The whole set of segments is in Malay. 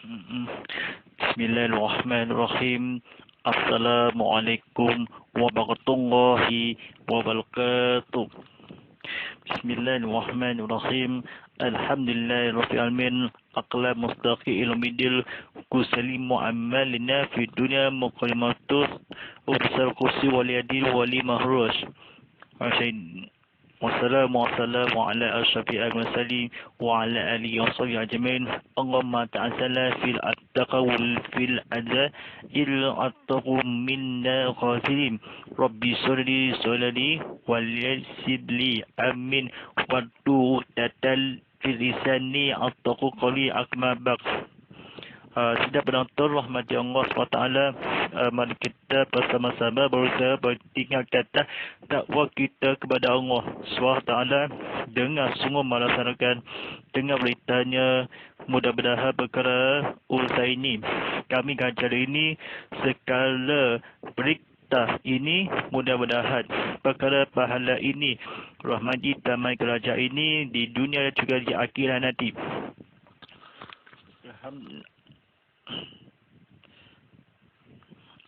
Bismillahirrahmanirrahim. Assalamualaikum warahmatullahi wabarakatuh. Bismillahirrahmanirrahim. Alhamdulillahirabbil alamin. Aqla mustaqi ilmidil kusalimu amalina fi dunya muqaddimatus ubsal kursi waliyadil wali mahrus. Wassalamu ala asyrafil mursalin wa ala alihi wa sahbihi ajmain. Allahumma ta'ala fil attaqawul fil adza il attaqu minna khasirin. Rabbi sholli sholli wal yassirli amin wadu tatal fil lisani attaqu qali akmabak. Sidang penonton rahmati Allah SWT, mari kita bersama-sama berusaha bertingkatkan takwa kita kepada Allah SWT dengan sungguh melaksanakan dengan beritanya. Mudah-mudahan perkara usaha ini kami ganjar ini sekala berita ini, mudah-mudahan perkara pahala ini rahmati taman kerajaan ini di dunia dan juga di akhirat nanti.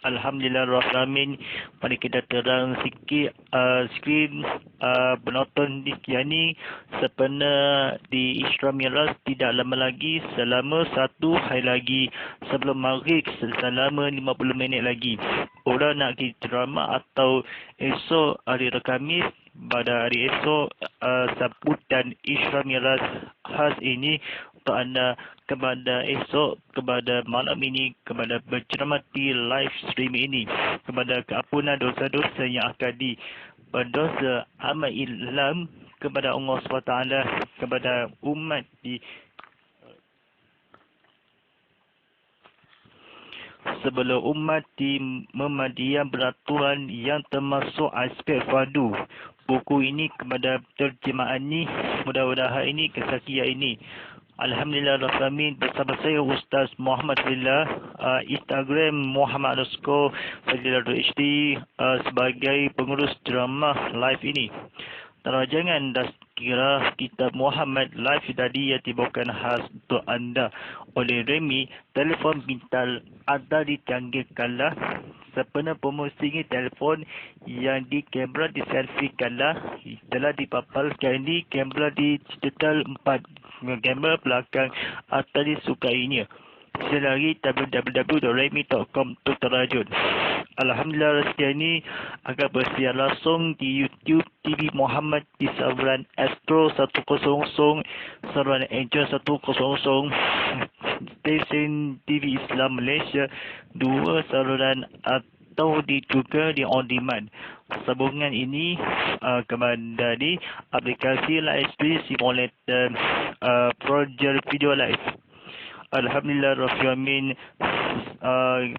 Alhamdulillahirrahmanirrahim. Mari kita terang sikit skrin penonton di ni sebenarnya di Isra Miraj tidak lama lagi, selama 1 hari lagi sebelum maghrib, selama 50 minit lagi. Orang nak pergi drama atau esok hari Khamis, pada hari esok sambutan Isra Miraj khas ini untuk anda kepada esok, kepada malam ini, kepada bercermati live stream ini, kepada keampunan dosa-dosa yang akan berdosa amal Islam kepada Allah SWT, kepada umat di sebelum umat di Muhammadiyah beraturan yang termasuk aspek fardu. Buku ini kepada terjemahan ini, mudah-mudahan ini kesaksian ini. Alhamdulillahirrahmanirrahim. Bersama saya Ustaz Muhammad Fadillah, Instagram Muhammad_Fadillah.hd, sebagai pengurus drama live ini. Terajangan dan kira kitab Muhammad live tadi yang dibawakan khas untuk anda oleh Remy. Telefon pintar ada dicanggihkanlah. Sepenuh promosi telefon yang di kamera di selfie kalah telah dipapalkan di kamera digital 4, kamera belakang atau disukainya. Selagi www.remy.com untuk terajun. Alhamdulillah, rezeki ini akan bersiar langsung di YouTube TV Muhammad di saluran Astro 100, saluran Angel 100, stesen TV Islam Malaysia 2 saluran, atau juga di on demand. Sambungan ini kepada di aplikasi live stream simulator projek video live. Alhamdulillahirrahmanirrahim.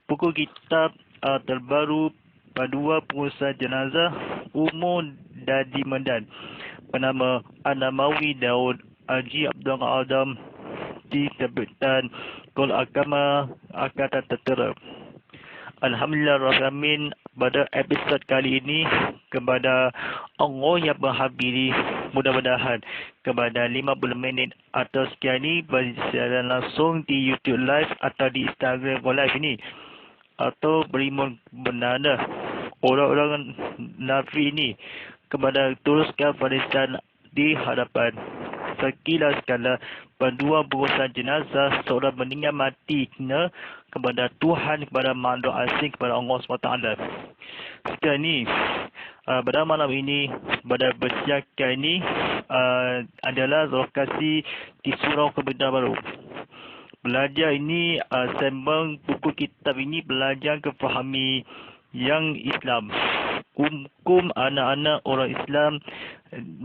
Buku kitab terbaru Padua Pengusaha Jenazah Umur Dadi Medan bernama Anamawi Daud Haji Abdul Adam diterbitkan Kul Agama Angkatan Tentera. Alhamdulillahirrahmanirrahim. Pada episod kali ini, kepada Allah yang menghadiri, mudah-mudahan kepada 50 minit atau sekian ini bersiaran langsung di YouTube live atau di Instagram live ini, atau berimun bernada orang-orang Nafi ini kepada teruskan barisan di hadapan sekilas skala pendua pengurusan jenazah seorang meninggal mati kepada Tuhan, kepada makhluk asing, kepada Allah SWT. Sekarang ini pada malam ini, pada bersiapkan ini adalah lokasi di Surau Kebayoran Baru. Belajar ini sembang buku kitab ini belajar kefahami yang Islam, hukum anak-anak orang Islam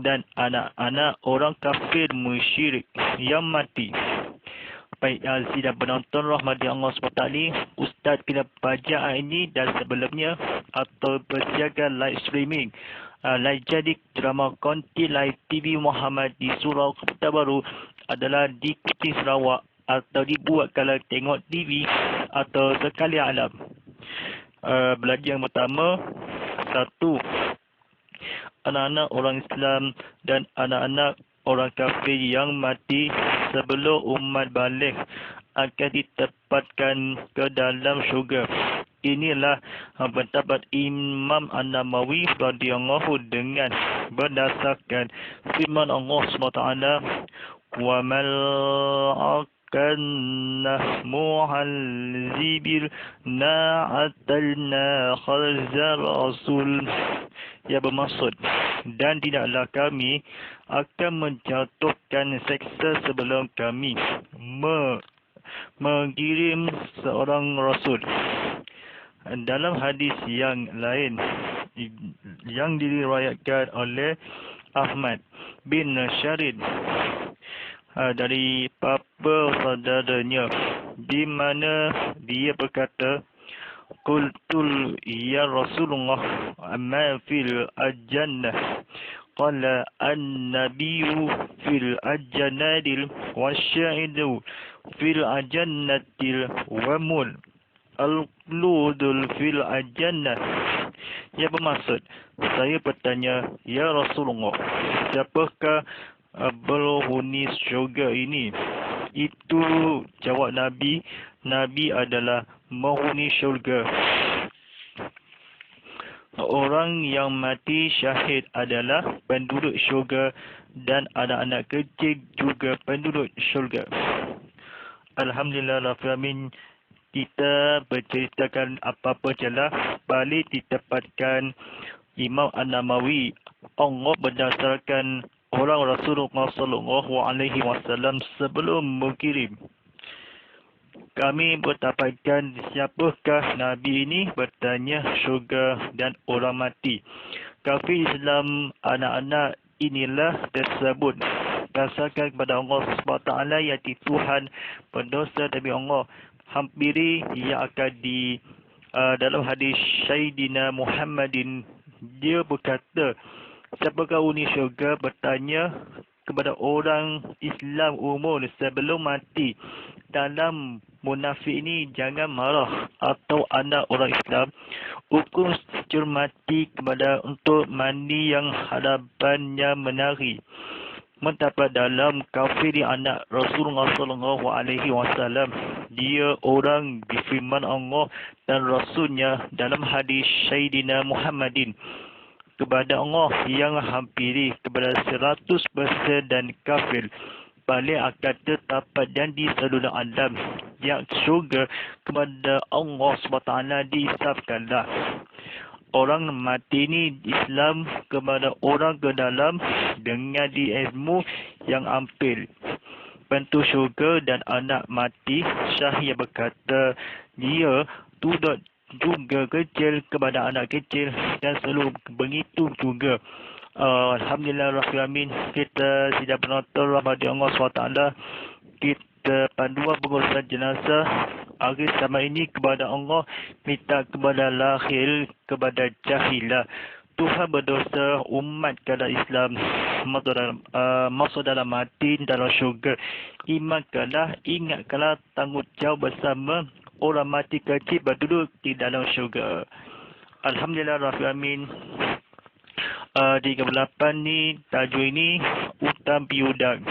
dan anak-anak orang kafir musyrik yang mati. Baik, sidang penonton rahmati Allah SWT, Ustaz kena baca ini dan sebelumnya atau bersiaga live streaming live jadi drama konti live TV Muhammad di Surau Kebayoran Baru adalah di Kuching Sarawak, atau dibuat kalau tengok TV atau sekali alam. Belajar yang pertama, 1. Anak-anak orang Islam dan anak-anak orang kafir yang mati sebelum umat balik akan ditempatkan ke dalam syurga. Inilah pendapat Imam An-Nawawi radhiyallahu dengan berdasarkan firman Allah SWT, wa mal akanna mu'alzibir na'atalna khazar rasul, yang bermaksud, dan tidaklah kami akan menjatuhkan seksa sebelum kami mengirim seorang rasul. Dalam hadis yang lain yang diriwayatkan oleh Ahmad bin Syarid dari papa saudaranya, di mana dia berkata, qultul ya Rasulullah amma fil jannah, qala an-nabiyyu fil jannadil wasyahidu fil jannatil wamul al-ludul fil jannah, yang bermaksud, saya bertanya, ya Rasulullah, siapakah penghuni syurga ini? Itu jawab Nabi, Nabi adalah penghuni syurga. Orang yang mati syahid adalah penduduk syurga, dan anak-anak kecil juga penduduk syurga. Alhamdulillah Rabbil Alamin. Kita berceritakan apa-apa jelas balik ditempatkan Imam An-Nawawi Allah berdasarkan orang Rasulullah SAW sebelum mengirim. Kami bertapatkan siapakah Nabi ini, bertanya syurga dan orang mati. Kafir Islam anak-anak inilah tersebut berdasarkan kepada Allah SWT, yaitu Tuhan pendosa demi Allah. Hampiri yang akan di dalam hadis Sayyidina Muhammadin, dia berkata, siapakah penghuni syurga, bertanya kepada orang Islam umur sebelum mati. Dalam munafik ini jangan marah atau anak orang Islam, hukum secur mati kepada untuk mandi yang hadapannya menari. Mendapat dalam kafir anak Rasulullah SAW, dia orang difirman Allah dan Rasulnya dalam hadis Sayyidina Muhammadin, kepada Allah yang hampiri kepada 100% dan kafir balik akan terdapat dan di seluruh alam yang syurga kepada Allah SWT dihisapkanlah. Orang mati ini Islam kepada orang ke dalam dengan di ilmu yang ampil. Pentu syurga dan anak mati Syahid berkata, dia tidak juga kecil kepada anak kecil dan seluruh begitu juga. Alhamdulillah Rabbil Alamin. Kita tidak penonton rahmati Allah SWT. Kita panduan pengurusan jenazah hari sama ini kepada Allah, minta kepada lahir kepada jahilah. Tuhan berdosa umat kepada Islam masuk dalam mati dalam syurga. Imankanlah, ingatkanlah tanggungjawab bersama orang mati kecil berduduk di dalam syurga. Alhamdulillah Rabbil Alamin. 38 ni tajuk ini utam piudang.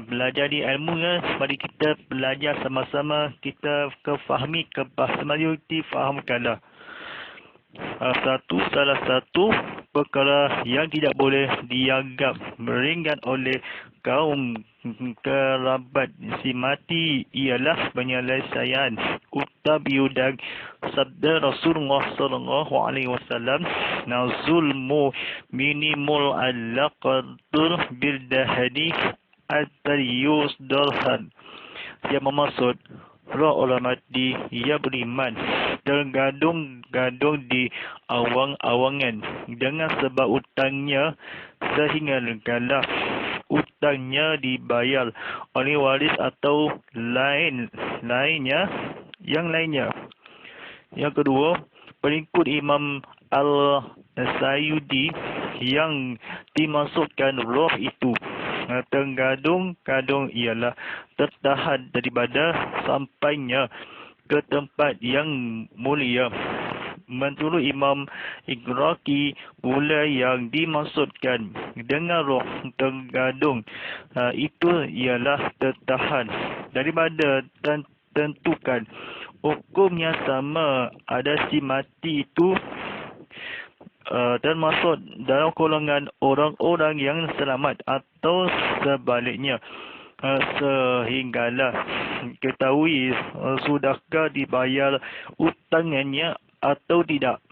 Belajar di ilmu ya, mari kita belajar sama-sama, kita kefahami ke bahasa Melayu, difahamkanlah. Salah satu perkara yang tidak boleh dianggap ringan oleh kaum kerabat si mati ialah penyelesaian utam piudang. Sabda Rasulullah SAW, nazulmu minimul alaqadur bildahani at-tayyus dalhan, yang bermaksud roh orang mati ia beriman tergadung-gadung di awang-awangan dengan sebab utangnya, sehingga kalau utangnya dibayar oleh waris atau lainnya. Yang kedua, pengikut Imam Al-Sayyidi yang dimaksudkan roh itu tergadung-gadung ialah tertahan daripada sampainya ke tempat yang mulia. Menurut Imam Igraqi, pula yang dimaksudkan dengan roh tergadung itu ialah tertahan daripada tentukan hukum yang sama. Ada si mati itu termasuk dalam golongan orang-orang yang selamat atau sebaliknya. Sehinggalah ketahui sudahkah dibayar utangannya atau tidak.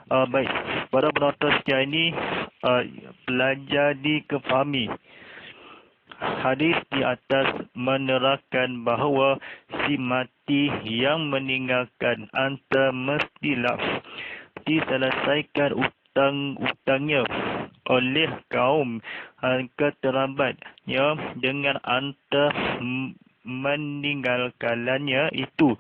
Baik, para penonton sekalian ini belajar difahami. Hadis di atas menerangkan bahawa si mati yang meninggalkan harta mestilah diselesaikan utang-utangnya oleh kaum keterabatnya dengan harta meninggalkannya itu.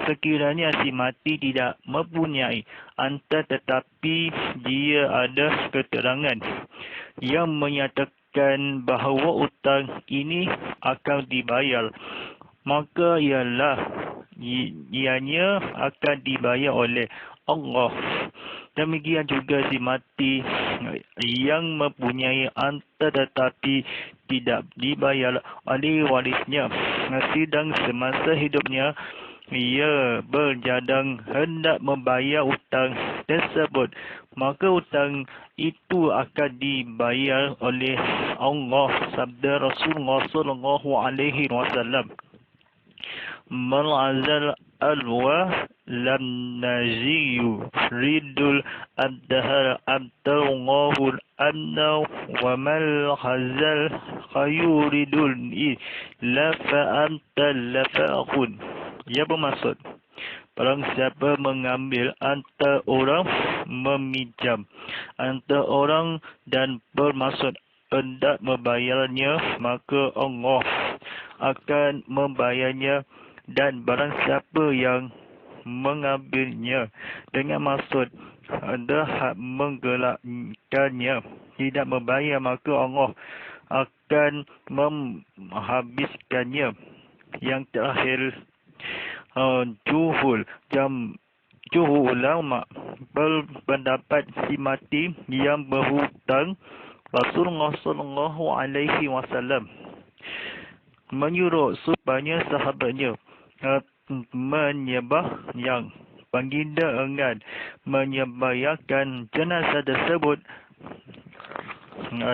Sekiranya si mati tidak mempunyai harta tetapi dia ada keterangan yang menyatakan bahawa utang ini akan dibayar, maka ianya akan dibayar oleh Allah. Demikian juga si mati yang mempunyai harta tetapi tidak dibayar oleh warisnya, sedang semasa hidupnya ia berjadang hendak membayar utang tersebut, maka utang itu akan dibayar oleh Allah. Sabda Rasulullah SAW, "Man azal alwa lam naziyu ridul ad-dahar abtawngahul amna wa mal hazal khayuridul illa fa'amta lafa'akun." Ia bermaksud, barang siapa mengambil harta orang, meminjam harta orang dan bermaksud hendak membayarnya, maka Allah akan membayarnya. Dan barang siapa yang mengambilnya dengan maksud hendak menggelakkannya, tidak membayar, maka Allah akan menghabiskannya. Yang terakhir, jumhur ulama berpendapat si mati yang berhutang, Rasulullah SAW menyuruh supaya sahabatnya menyembah yang baginda enggan menyembahyangkan jenazah tersebut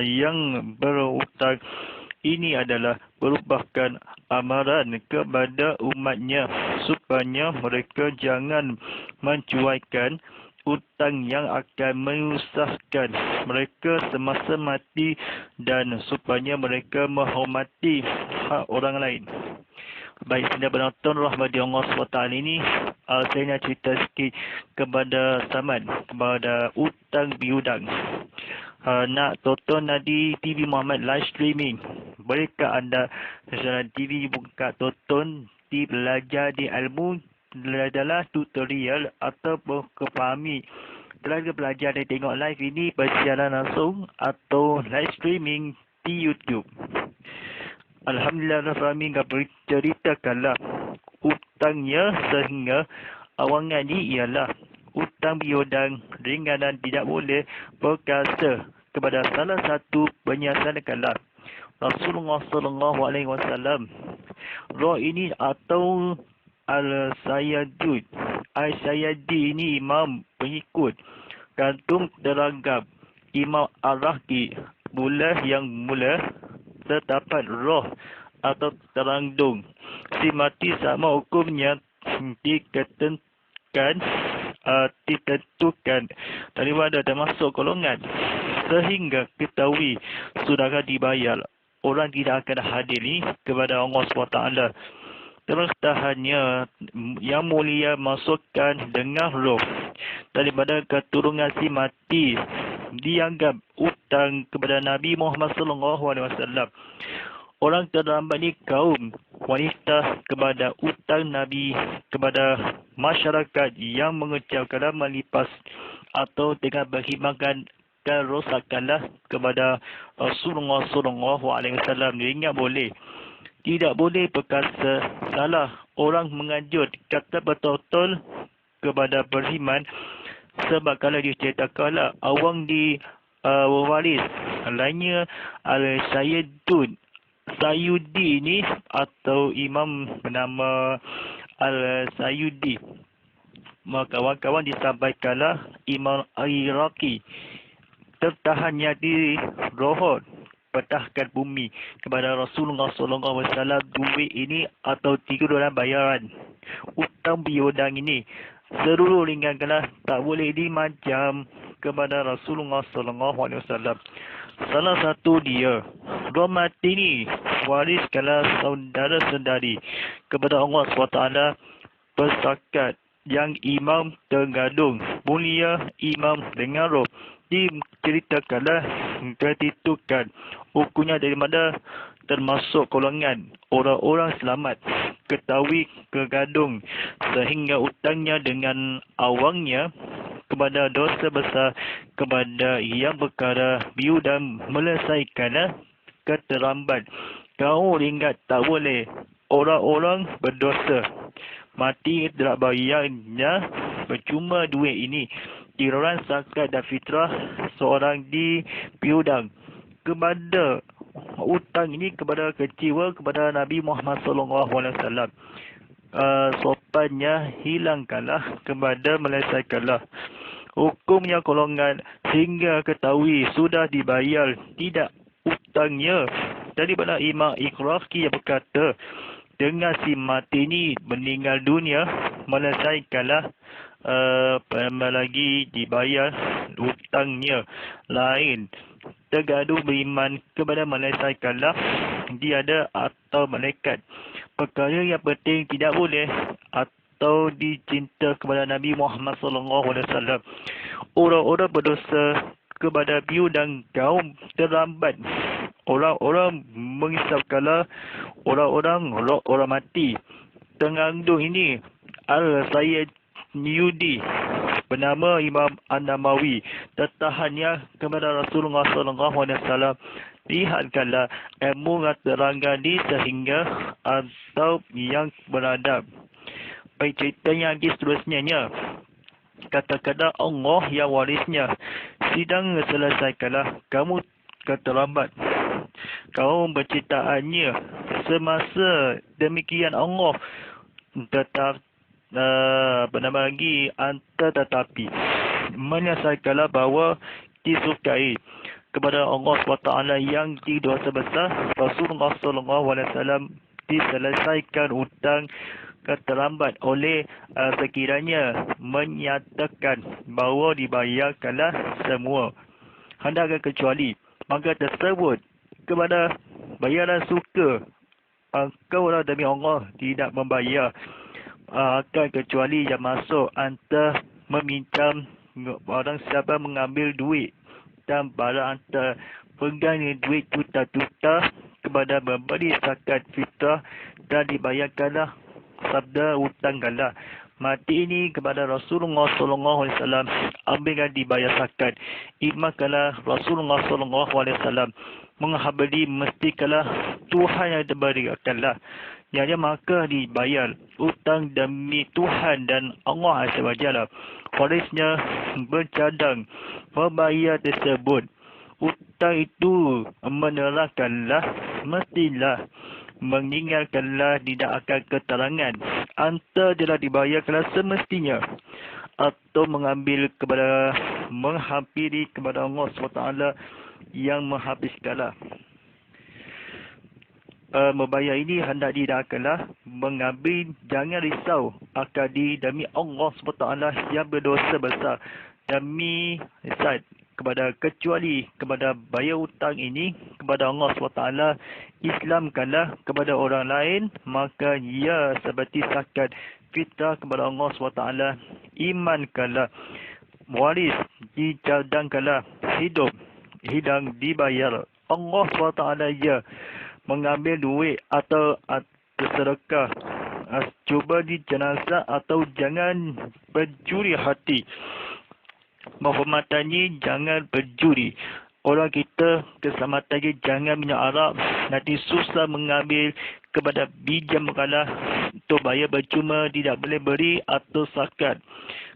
yang berhutang. Ini adalah merupakan amaran kepada umatnya supaya mereka jangan mencuaikan hutang yang akan menyusahkan mereka semasa mati dan supaya mereka menghormati hak orang lain. Baik, sedang penonton rahmati Allah SWT ini, saya nak cerita sikit kepada Samad, kepada hutang bihudang. Nak tonton di TV Muhammad live streaming, bolehkah anda jalan TV buka tonton di belajar di ilmu adalah tutorial atau kefahami telah belajar dan tengok live ini bersiaran langsung atau live streaming di YouTube. Alhamdulillah, Rahmi berceritakanlah hutangnya sehingga awangan ini ialah hutang bihudang ringan dan tidak boleh berkasa kepada salah satu penyiasat kalah Rasulullah SAW. Roh ini atau Al-Sayyadi ini imam pengikut kantung teragam Imam Al-Rahki, mula yang mula terdapat roh atau terandung. Si mati sama hukumnya ditentukan daripada termasuk golongan sehingga ketahui sudahkah dibayar, orang tidak akan hadir ni kepada Allah SWT. Tertahannya yang mulia masukkan dengan roh daripada keturunan si mati dianggap hutang kepada Nabi Muhammad SAW. Orang terlambat ni kaum wanita kepada hutang Nabi kepada masyarakat yang mengecapkan melipas atau dengan berkhidmatkan rosakkanlah kepada Rasulullah SAW. Ingat boleh. Tidak boleh perkasa salah. Orang menganjur kata betul-betul kepada beriman. Sebab kalau diceritakanlah awang di waris lainnya Sayudi ni atau imam bernama Sayudi. Maka kawan-kawan disampaikanlah Imam Iraqi tertahannya di rohot petahkan bumi kepada Rasulullah SAW duit ini atau 3 dolar bayaran utang piutang ini seluruh ringankanlah tak boleh dimajam kepada Rasulullah SAW. Salah satu dia mati ni wariskanlah saudara-saudari kepada Allah SWT bersakat yang imam tergadung mulia imam dengan roh diceritakanlah ketitukan hukumnya daripada termasuk golongan orang-orang selamat ketahui kegadung sehingga utangnya dengan awangnya kepada dosa besar kepada yang perkara biu dan melesaikannya keterlambat. Kau ingat tak boleh orang-orang berdosa mati tidak bayarnya percuma duit ini diorang zakat dan fitrah seorang di piudang kepada utang ini kepada kecewa kepada Nabi Muhammad SAW. Sopannya hilangkanlah kepada melesaikanlah hukumnya golongan sehingga ketahui sudah dibayar tidak utangnya. Daripada Imam Iraqi yang berkata dengan si mati ini meninggal dunia melesaikanlah lagi dibayar hutangnya lain tergaduh beriman kepada melesaikanlah tiada atau malaikat perkara yang penting tidak boleh atau dicinta kepada Nabi Muhammad SAW. Orang-orang berdosa kepada biu dan kaum terlambat orang-orang mengisapkanlah orang mati tengandung ini Al-Sayyid Yudi bernama Imam An-Namawi tertahannya kepada Rasulullah SAW. Lihatkanlah ilmu terangkan di sehingga atau yang beradab. Baik ceritanya lagi seterusnya kata-kata Allah yang warisnya sidang selesaikanlah kamu keterlambat kaum penciptaannya semasa demikian Allah tetap tetapi menyelesaikanlah bahawa disukai kepada Allah SWT yang dosa besar Rasulullah SAW diselesaikan hutang keterlambat oleh sekiranya menyatakan bahawa dibayarkanlah semua hendakkan kecuali maka tersebut kepada bayaran suka engkau demi Allah tidak membayar akan kecuali yang masuk antara meminjam orang siapa mengambil duit dan barang antara pegang duit juta-juta kepada memberi zakat fitrah dan dibayarkanlah sabda hutangkanlah mati ini kepada Rasulullah SAW ambilkan dibayar zakat imakanlah Rasulullah SAW menghabari mestikanlah Tuhan yang terberikanlah yang maka dibayar hutang demi Tuhan dan Allah SWT. Warisnya bercadang membayar tersebut. Hutang itu menerangkanlah mestilah meninggalkanlah tidak akan keterangan antara telah dibayarkanlah semestinya atau mengambil kepada menghampiri kepada Allah SWT yang menghabiskanlah. Membayar ini hendak didakkanlah mengambil jangan risau akan demi Allah SWT yang berdosa besar demi zat kepada kecuali kepada bayar hutang ini kepada Allah SWT Islamkanlah kepada orang lain maka ia seperti zakat fitrah kepada Allah SWT imankanlah waris dicadangkanlah hidup hidang dibayar Allah SWT ia mengambil duit atau bersedekah cuba di jenazah atau jangan berjuri hati menghormatannya jangan berjuri orang kita keselamatannya jangan minyak arak nanti susah mengambil kepada bijam kalah untuk bayar percuma tidak boleh beri atau zakat.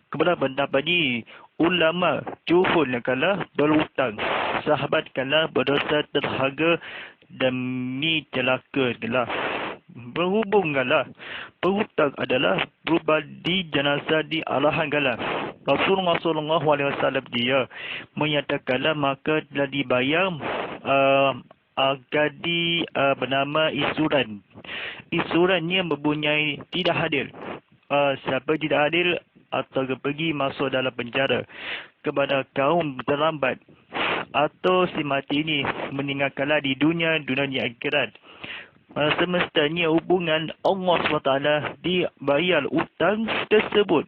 Kepada pendapat ini, ulama juhul kalah berhutang, sahabat kalah berdosa terhaga demi celaka kalah. Berhubung kalah, berhutang adalah berbadi jenazah di arahan kalah. Rasulullah SAW dia menyatakanlah maka telah dibayar gadi bernama isuran. Isurannya mempunyai tidak hadir. Siapa tidak hadir atau pergi masuk dalam penjara. Kepada kaum terlambat atau si mati ini meninggalkanlah di dunia di akhirat. Semestanya hubungan Allah SWT dibayar utang tersebut.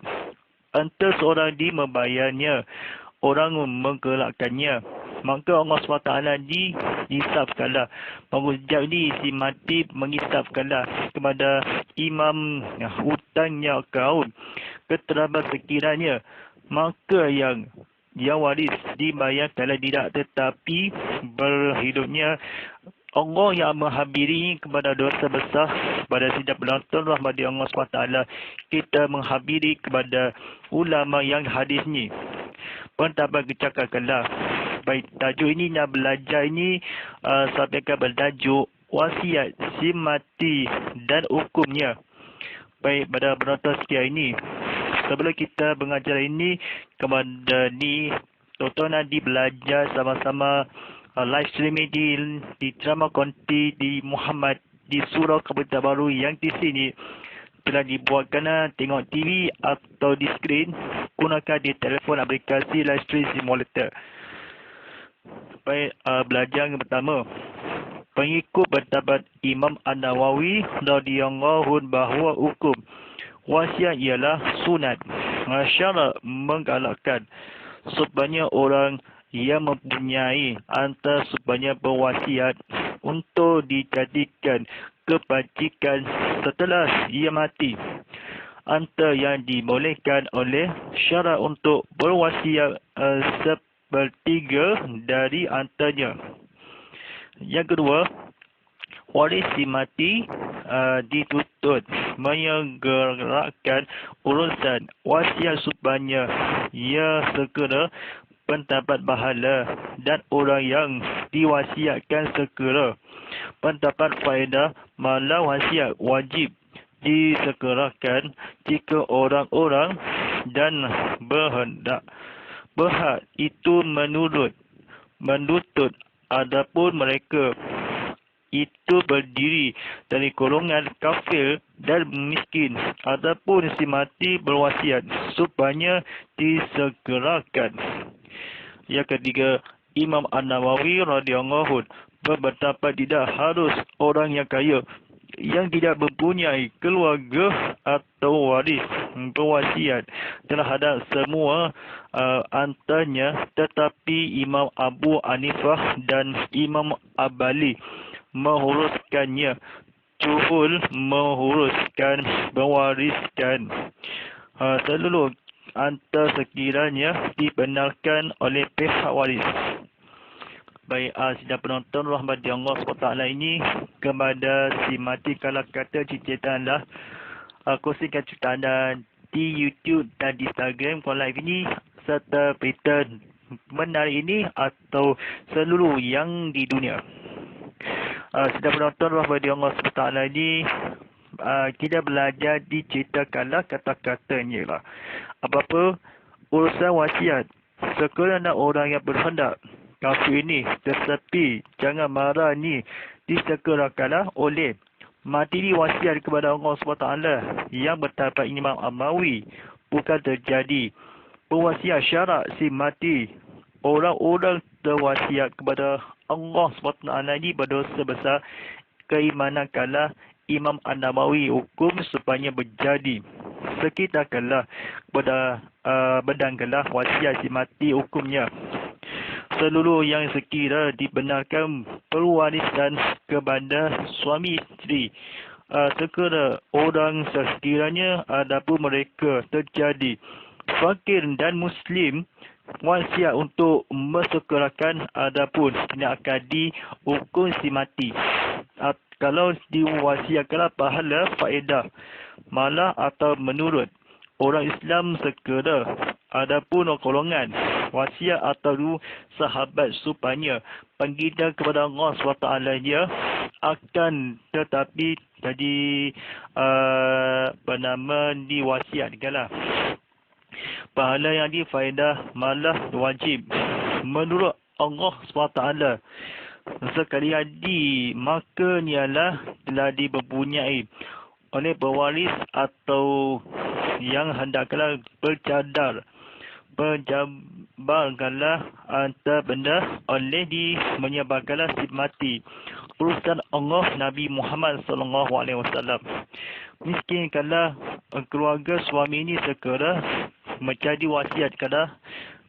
Antara seorang membayarnya, orang menggelakkannya, maka Allah SWT dihisapkanlah. Pengucap ini si mati mengisapkanlah kepada imam hutangnya kaum keterlambat sekiranya, maka yang waris dibayar kalau tidak, tetapi berhidupnya Allah yang menghabiri kepada dosa besar. Pada sidang penonton rahmati Allah SWT, kita menghabiri kepada ulama yang hadis ni. Pendapat kecakakanlah. Baik, tajuk ini nak belajar ini sampaikan bertajuk wasiat si mati dan hukumnya. Baik, pada penonton sekian ini, sebelum kita mengajar ini, kepada ni tonton nanti belajar sama-sama live streaming di drama konti di Muhammad di surau Kabupaten Baru yang di sini telah dibuatkan tengok TV atau di skrin, gunakan di telefon aplikasi live stream simulator. Baik, belajar yang pertama. Pengikut pendapat Imam An-Nawawi radhiyallahu bahawa hukum wasiat ialah sunat. Syarak menggalakkan supaya orang yang mempunyai antara sebanyak berwasiat untuk dijadikan kebajikan setelah ia mati. Antara yang dibolehkan oleh syarak untuk berwasiat sepertiga dari antaranya. Yang kedua, waris si mati dituntut menyegerakan urusan wasiat supaya ia segera pendapat pahala dan orang yang diwasiatkan segera pendapat faedah, malah wasiat wajib disegerakan jika orang-orang dan berhak itu menuntut, adapun mereka itu berdiri dari golongan kafir dan miskin, adapun si mati berwasiat supaya disegerakan. Yang ketiga, Imam An-Nawawi radhiyallahu berpendapat tidak harus orang yang kaya yang tidak mempunyai keluarga atau waris berwasiat terhadap semua antaranya, tetapi Imam Abu Hanifah dan Imam Abali menguruskannya. Juhul menguruskan mewariskan seluruh antara sekiranya dibenarkan oleh pihak waris. Baik, sidang penonton rahmati Allah SWT ini, kepada si mati kalau kata ceritaanlah kongsikan cerita anda di YouTube dan di Instagram kalau live ini, serta berita menarik ini atau seluruh yang di dunia. Sidang penonton rahmati Allah SWT ini, kita belajar diceritakanlah kata-katanya lah. Apa-apa urusan wasiat, sekiranya orang yang berhendak kafir ini, tetapi jangan marah ni, disegerakanlah oleh mati diwasiat kepada Allah SWT yang bertapak Imam Amawi bukan terjadi berwasiat syarak si mati. Orang-orang terwasiat kepada Allah SWT ini berdosa besar. Keimanan kalah Imam An-Nawawi hukum supaya berjadi. Sekitarkanlah kepada bedangkanlah wasiat si mati hukumnya. Seluruh yang sekira dibenarkan perwarisan kepada suami isteri. Sekira orang sekiranya adapun mereka terjadi fakir dan muslim, wasiat untuk mesegerakan adapun tidak akan dihukum si mati. Kalau diwasiatkan pahala faedah, malah atau menurut orang Islam sekera. Adapun golongan wasiat atau sahabat supaya panggilan kepada Allah SWT nya akan tetapi jadi diwasiatkanlah. Pahala yang difaedah malah wajib menurut Allah SWT. Sekali lagi, maka nialah telah diberpunyai oleh pewaris atau yang hendaklah berjabarkanlah antara benda oleh menyebarkanlah si mati urusan Allah Nabi Muhammad SAW. Miskinkanlah keluarga suami ini sekera menjadi wasiatkanlah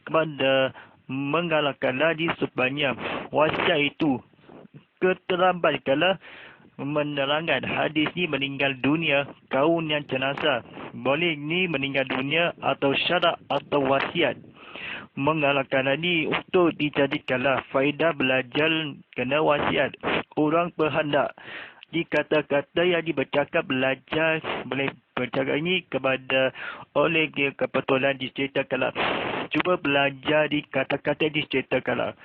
kepada menggalakkanlah di supaya wasiat itu keterlambatkanlah menerangkan hadis ni meninggal dunia kaum yang jenazah boleh ni meninggal dunia atau syarat atau wasiat menggalakkan ni untuk dijadikanlah faedah belajar kena wasiat orang berhendak di kata-kata yang dibercakap belajar boleh bercakap ini kepada oleh kebetulan diceritakanlah. Cuba belajar di kata-kata diceritakanlah.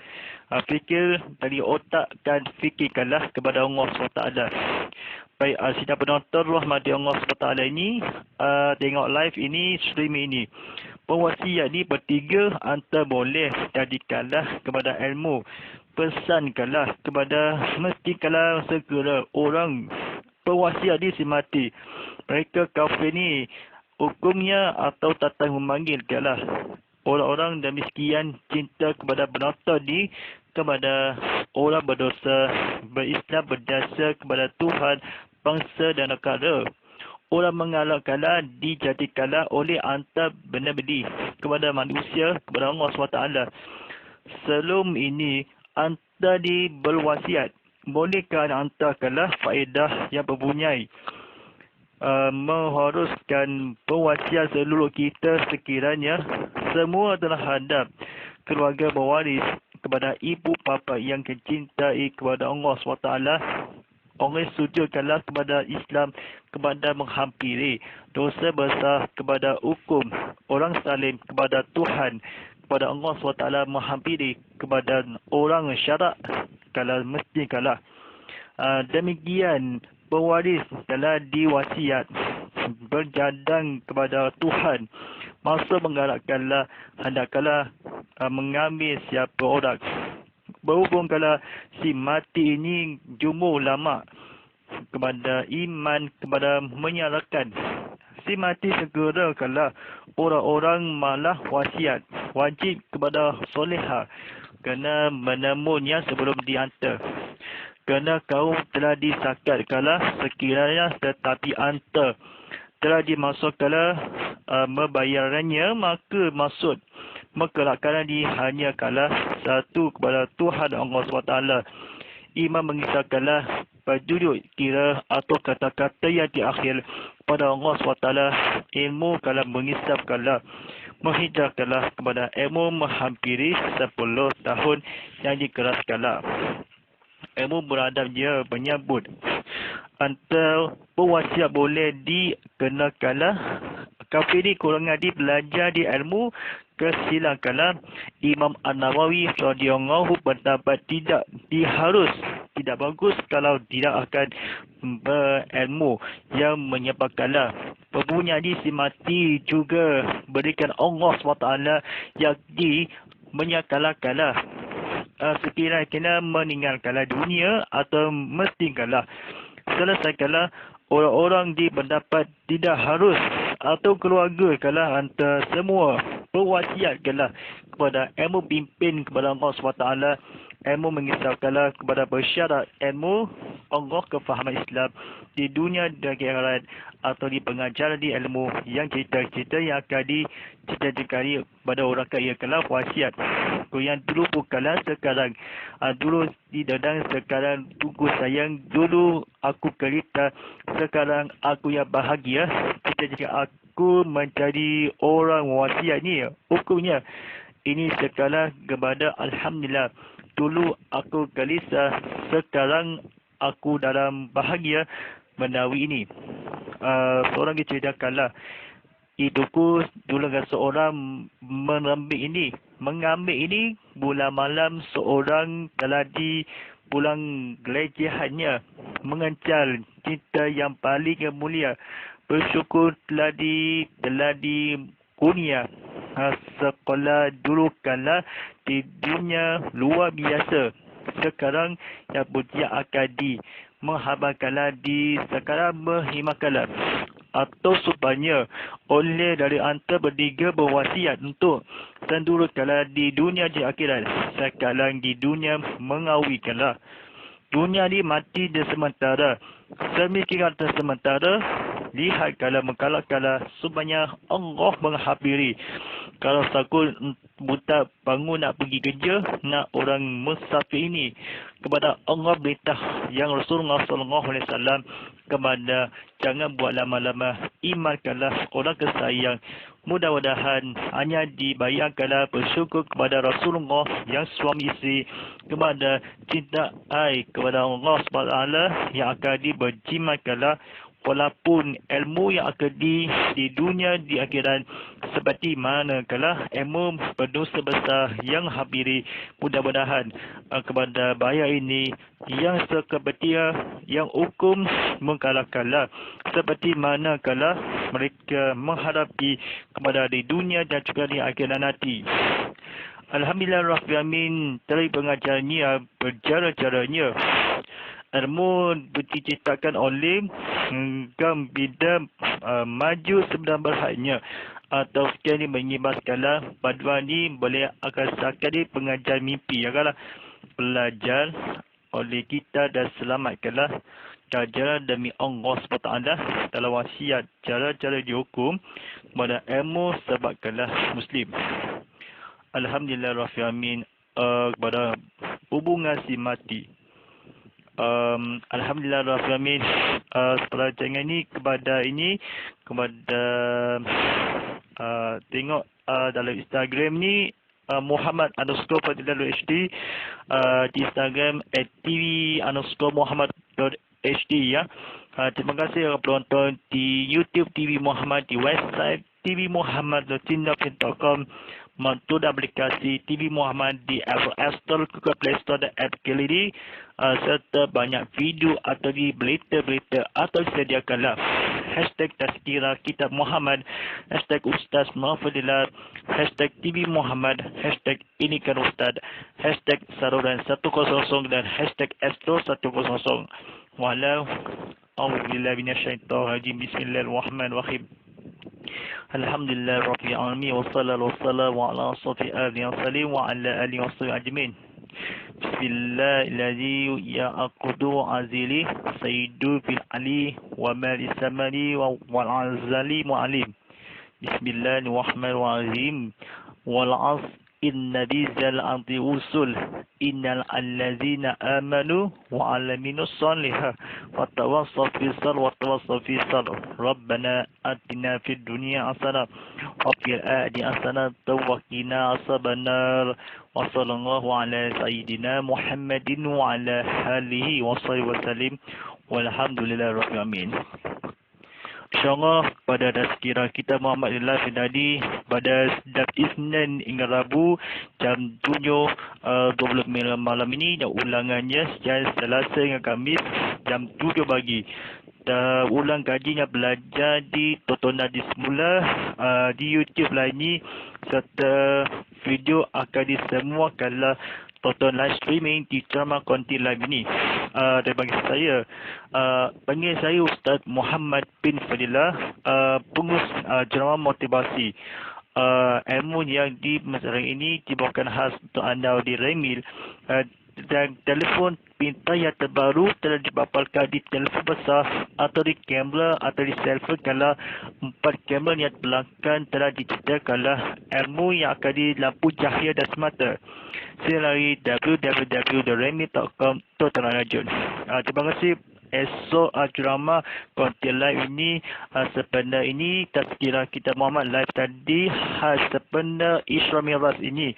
Fikir dari otak dan fikirkanlah kepada Allah SWT. Baik, sidang penonton rahmati Allah SWT ini, tengok live ini, stream ini. Pewasiat ni bertiga antara boleh jadikanlah kepada ilmu. Pesankanlah kepada mestikanlah segera orang pewasiat ni si mati. Mereka kafir ni hukumnya atau tatang memanggilkanlah orang-orang demikian cinta kepada penonton ni kepada orang berdosa berislam berdasar kepada Tuhan, bangsa dan negara. Orang mengalahkanlah dijadikanlah oleh antara benda-benda kepada manusia, kepada Allah SWT. Sebelum ini antara berwasiat, bolehkah hantarkanlah faedah yang berbunyai mengharuskan pewasiat seluruh kita sekiranya semua telah hadap keluarga berwaris kepada ibu bapa yang kecintai kepada Allah SWT. Orang sujudkanlah kepada Islam, kepada menghampiri dosa besar, kepada hukum orang salim, kepada Tuhan, kepada Allah SWT, menghampiri kepada orang syarak kalau mesti kalah. Demikian pewaris telah diwasiat berjadang kepada Tuhan. Masa menggalakkanlah hendaklah mengambil siapa orang. Berhubung kalau si mati ini jumhur ulama kepada iman, kepada menyalahkan si mati segera kalau orang-orang malah wasiat wajib kepada soleha kena menemunya sebelum dihantar. Kerana kaum telah disakat kalah sekiranya tetapi hantar telah dimasukkanlah membayarannya, maka maksud mengkelakkanlah hanya kalah satu kepada Tuhan Allah SWT. Imam mengisahkanlah berjudul kira atau kata-kata yang di akhir pada Allah SWT. Ilmu kalau mengisahkanlah menghijrahkanlah kepada ilmu menghampiri 10 tahun yang dikeraskanlah. Ilmu beradab dia menyebut antara pewasiat boleh dikenakanlah kafir ni kurangan di belajar di ilmu kesilakanlah. Imam An-Nawawi radhiyallahu pendapat tidak bagus kalau tidak akan berilmu yang menyebabkanlah pepunya di si mati juga berikan Allah SWT yang menyatakanlah sekiranya kena meninggalkanlah dunia atau mestikanlah selesaikanlah orang-orang pendapat tidak harus atau keluarga kalah antara semua pewasiat kalah kepada ilmu pimpin kepada Allah SWT. Ilmu mengisahkanlah kepada bersyarat ilmu Allah kefahaman Islam di dunia dan akhirat atau di pengajaran di ilmu yang cerita-cerita yang akan dicita-citakan pada orang kaya kalah wasiat. Yang dulu bukanlah sekarang. Dulu di dadang, sekarang tunggu sayang. Dulu aku kerita, sekarang aku yang bahagia. Cita-cita aku menjadi orang wasiat ni. Hukumnya ini sekala kepada Alhamdulillah. Dulu aku gelisah, sekarang aku dalam bahagia menawi ini. Seorang diceritakanlah, hidupku dulu dengan seorang mengambil ini bulan malam seorang telah di pulang gelecehannya mengencal cinta yang paling mulia, bersyukur telah di kurnia sekolah dulu kala di dunia luar biasa. Sekarang yang pujian akadi menghabarkanlah di sekarang menghimakanlah atau supaya oleh dari antara bertiga berwasiat untuk sendurakanlah di dunia di akhirat. Sekarang di dunia mengawikanlah. Dunia ni mati dan sementara. Semikian dan sementara. Lihat kalau mengkalahkanlah sebenarnya Allah menghampiri. Kalau sakul buta bangun nak pergi kerja, nak orang musafir ini, kepada Allah beritahu yang Rasulullah SAW kepada jangan buat lama-lama, imankanlah orang kesayang. Mudah-mudahan hanya dibayangkanlah bersyukur kepada Rasulullah yang suami isteri, kepada cinta kepada Allah SWT yang akan diberjimatkanlah. Walaupun ilmu yang akan di dunia di akhirat seperti manakala ilmu berdosa besar yang habiri, mudah-mudahan kepada bayar ini yang sekebetia yang hukum mengkalahkanlah seperti manakala mereka menghadapi kepada di dunia dan juga di akhirat nanti. Alhamdulillah Rabbil Alamin, dari pengajarnya bercara-caranya ilmu diciptakan oleh bidang maju sebenar berhadnya atau sekali mengibaskanlah badwa ni boleh akan sekali pengajar mimpi akanlah belajar oleh kita dan selamatkanlah cara demi Allah SWT dalam wasiat cara-cara dihukum kepada ilmu sebabkanlah Muslim. Alhamdulillah Rabbil Alamin, kepada hubungan si mati. Alhamdulillah Rabbil Alamin, setelah jangan ini kepada tengok dalam Instagram ni Muhammad_Fadilah.hd, di Instagram @tv_Muhammad.hd ya. Terima kasih kepada penonton di YouTube TV Muhammad, di website tvmuhammad.com, menonton aplikasi TV Muhammad di Apple App Store, Google Play Store dan App Gallery, serta banyak video atau di berita-berita atau disediakanlah hashtag Tazkirah Kitab Muhammad, hashtag Ustaz Muhammadilah, hashtag TV Muhammad, hashtag Ini Kan Ustaz, hashtag Saluran 100 dan hashtag Astro 100. Walau a'udzubillahi minasyaitonirrajim. Bismillahirrahmanirrahim. Alhamdulillah Rabbil Alamin, wassalatu wassalamu ala asyrafil anbiya'i wassalim wa ala alihi washabihi ajmain. Bismillahirrahmanirrahim. Ya aqdu azili sayyidu fil ali wa mali samani wal azali mu'alim. Bismillahirrahmanirrahim. Wal 'asr inna bizal ardi usul innal allazina amanu wa 'amilus shalihat wa tawassaw bis sabr wa tawassaw bis sabr. Rabbana atina fid dunya hasanah wa fil akhirati hasanah wa qina azabannar. Wa sallallahu ala sayyidina Muhammadin wa ala alihi wa sahbihi wasallim. Walhamdulillahirabbil alamin. InsyaAllah pada tazkirah kita Muhammad tadi pada setiap Isnin hingga Rabu jam 7.20 malam ini, dan ulangannya setiap Selasa hingga Khamis jam 7 pagi. Ulang kajinya belajar di tontonan di semula di YouTube lain ini, serta video akan disemuakanlah tonton live streaming di ceramah konti live ini. Daripada saya, panggil saya Ustaz Muhammad bin Fadilah, pengurus ceramah motivasi. Ilmu yang di masalah ini dibawakan khas untuk anda di Remil, dan telefon pintar yang terbaru telah dibapalkan di telefon besar atau di kamera atau di selfon. Kalau 4 kamera yang belakang telah diciptakanlah ilmu yang akan di lampu cahaya dan semata. Sila lari www.remil.com. Terima kasih. Esok ceramah konti live ini sepenuh ini tazkirah kita Muhammad live tadi khas sepenuh Isra Miraj ini.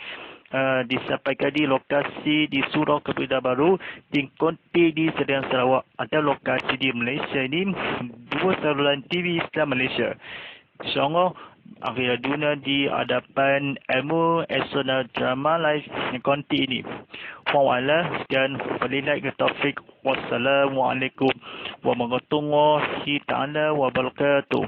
disampaikan di lokasi di Surau Kebayoran Baru di Konti di Serian Sarawak. Ada lokasi di Malaysia ini dua saluran TV Islam Malaysia. InsyaAllah akhir dunia di hadapan ilmu esona drama live Konti ini. Wa'ala sekian walillahi taufik. Wassalamualaikum warahmatullahi ta'ala wabarakatuh.